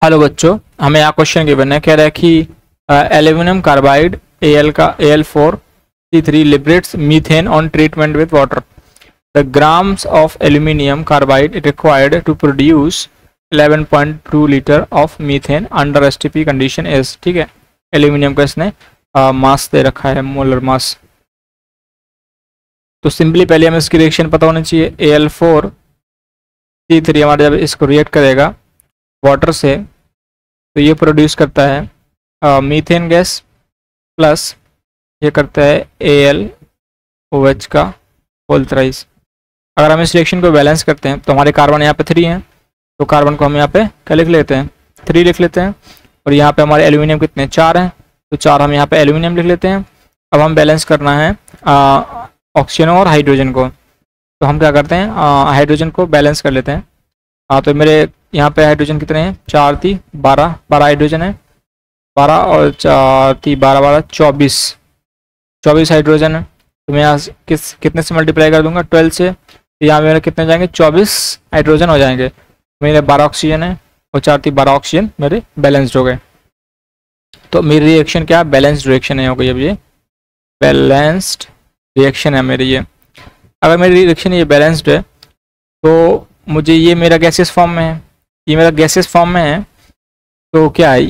Hello बच्चों, हमें यहाँ क्वेश्चन गिवन है। कह रहा है कि एल्यूमिनियम कार्बाइड Al का Al4C3 liberates methane on treatment with water. The grams of aluminium carbide required to produce 11.2 litre of methane under STP condition is. ठीक है, एल्यूमिनियम का इसने मास दे रखा है, मोलर मास। तो सिंपली पहले हमें इसकी रिएक्शन पता होनी चाहिए। Al4C3 हमारे जब इसको रिएक्ट करेगा वाटर से तो ये प्रोड्यूस करता है मीथेन गैस प्लस ये करता है AlOH का होल थ्राइस। अगर हम इस रिएक्शन को बैलेंस करते हैं तो हमारे कार्बन यहाँ पे 3 हैं, तो कार्बन को हम यहाँ पे क्या लिख लेते हैं, 3 लिख लेते हैं। और यहाँ पे हमारे एल्यूमिनियम कितने, 4 हैं, तो 4 हम यहाँ पे एल्यूमिनियम लिख लेते हैं। अब हम बैलेंस करना है ऑक्सीजन और हाइड्रोजन को, तो हम क्या करते हैं हाइड्रोजन को बैलेंस कर लेते हैं। तो मेरे यहाँ पे हाइड्रोजन कितने हैं, 4 3 12 हाइड्रोजन है, 12 और 4 3 12 24 हाइड्रोजन है। तो मैं यहाँ कितने से मल्टीप्लाई कर दूंगा, 12 से। तो यहाँ मेरे कितने जाएंगे, 24 हाइड्रोजन हो जाएंगे। मेरे 12 ऑक्सीजन है और 4 3 12 ऑक्सीजन मेरे बैलेंस्ड हो गए। तो मेरी रिएक्शन क्या है, बैलेंस्ड रिएक्शन है हो गई। अब ये बैलेंस्ड रिएक्शन है मेरी ये। अगर मेरी रिएक्शन ये बैलेंस्ड है तो मुझे ये मेरा गैसेस फॉर्म में है, ये मेरा गैसेस फॉर्म में है, तो क्या है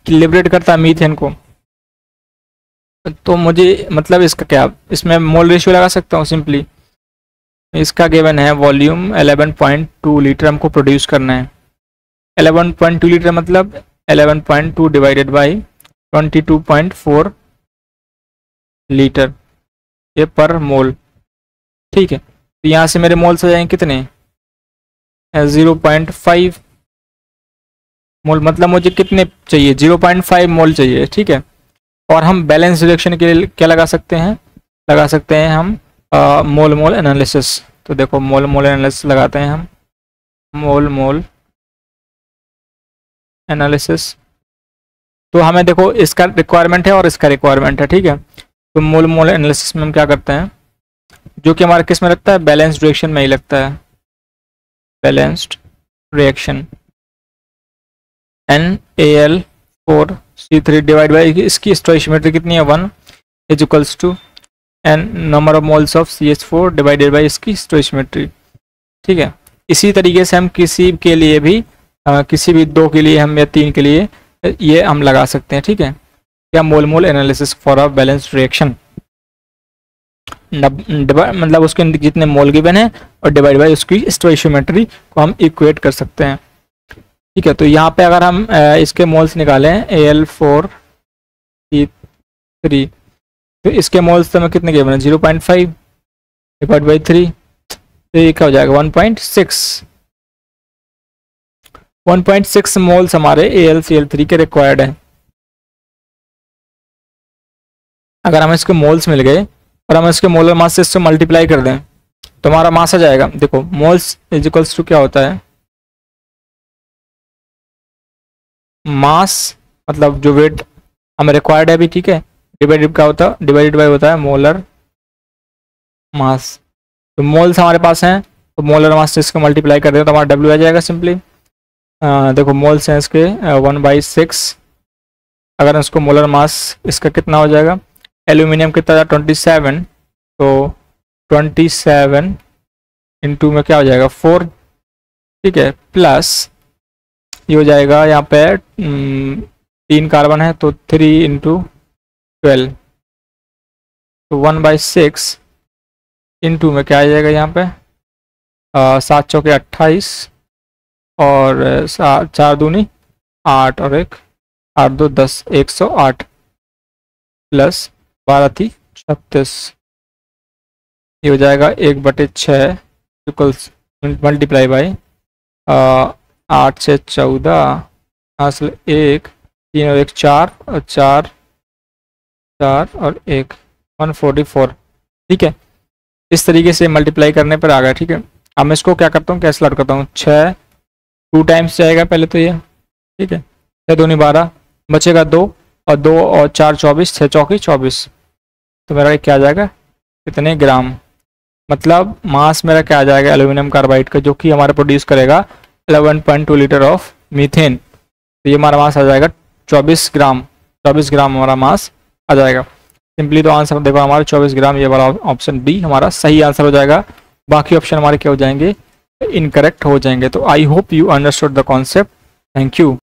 लिबरेट करता है मीथेन को। तो मुझे मतलब इसका क्या, इसमें मोल रेशियो लगा सकता हूँ सिंपली। इसका गिवन है वॉल्यूम 11.2 लीटर हमको प्रोड्यूस करना है। 11.2 लीटर मतलब 11.2 डिवाइडेड बाई 22.4 लीटर ये पर मोल। ठीक है, तो यहाँ से मेरे मोल्स आ जाएंगे कितने, 0.5 मोल, मतलब मुझे कितने चाहिए, 0.5 मोल चाहिए। ठीक है, और हम बैलेंस रिएक्शन के लिए क्या लगा सकते हैं, लगा सकते हैं हम मोल मोल एनालिसिस। तो देखो मोल मोल एनालिसिस लगाते हैं हम, मोल मोल एनालिसिस। तो हमें देखो इसका रिक्वायरमेंट है और इसका रिक्वायरमेंट है। ठीक है, तो मोल मोल एनालिसिस में हम क्या करते हैं, जो कि हमारा किस में लगता है, बैलेंस्ड रिएक्शन में ही लगता है। Balanced reaction NaL4C3 divide by इसकी स्टोइशियोमेट्री कितनी है, 1 is equals to n number of moles of CH4 divided by इसकी स्टोइशियोमेट्री। ठीक है, इसी तरीके से हम किसी के लिए भी किसी भी 2 के लिए हम या 3 के लिए ये हम लगा सकते हैं। ठीक है, क्या mole mole analysis for a balanced reaction, मतलब उसके जितने मोल गिवन है और डिवाइड बाई उसकी स्टोइशियोमेट्री को हम इक्वेट कर सकते हैं। ठीक है, तो यहाँ पे अगर हम इसके मोल्स निकालें Al4C3 तो इसके मोल्स तो हमें कितने गिवन है, 0.5 डिवाइड बाई 3, तो ये क्या हो जाएगा 1.6 मोल्स हमारे AlCl3 के रिक्वायर्ड है। अगर हमें इसके मोल्स मिल गए और हम इसके मोलर मास से इससे मल्टीप्लाई कर दें तो हमारा मास आ जाएगा। देखो मोल्स इज इक्वल्स टू क्या होता है, मास मतलब जो वेट हमें रिक्वायर्ड है अभी। ठीक है, डिवाइडेड क्या होता है, डिवाइडेड बाय होता है मोलर मास। तो मोल्स हमारे पास हैं तो मोलर मास से इसको मल्टीप्लाई कर दें तो हमारा W आ जाएगा सिंपली। देखो मोल्स हैं इसके 1/6। अगर इसको मोलर मास इसका कितना हो जाएगा, एल्यूमिनियम कितना था 27, तो 27 इंटू में क्या हो जाएगा 4। ठीक है, प्लस ये हो जाएगा यहाँ पे 3 कार्बन है तो 3 इंटू 12, तो 1/6 इंटू में क्या आ जाएगा यहाँ पे 7 चौके 28 और 4 दूनी 8 और 1 8 2 10 108 प्लस 12 थी 36, ये हो जाएगा 1/6 इक्वल्स मल्टीप्लाई बाई 8 से 14 असल 1 3 और 1 4 और 4 4 और 1 144। ठीक है, इस तरीके से मल्टीप्लाई करने पर आ गया। ठीक है, अब मैं इसको क्या करता हूँ, कैसे लौट करता हूँ, 6 2 टाइम्स जाएगा पहले तो ये। ठीक है, 6 दूनी 12 बचेगा 2 और 2 और 4 24 6 चौकी 24, तो मेरा क्या आ जाएगा, कितने ग्राम, मतलब मास मेरा क्या आ जाएगा एल्यूमिनियम कार्बाइड का, जो कि हमारा प्रोड्यूस करेगा 11.2 लीटर ऑफ मीथेन। तो ये हमारा मास आ जाएगा 24 ग्राम। 24 ग्राम हमारा मास आ जाएगा। सिंपली तो आंसर देखो हमारा 24 ग्राम, ये वाला ऑप्शन बी हमारा सही आंसर हो जाएगा। बाकी ऑप्शन हमारे क्या हो जाएंगे, इनकरेक्ट हो जाएंगे। तो I hope you understood the concept. Thank you.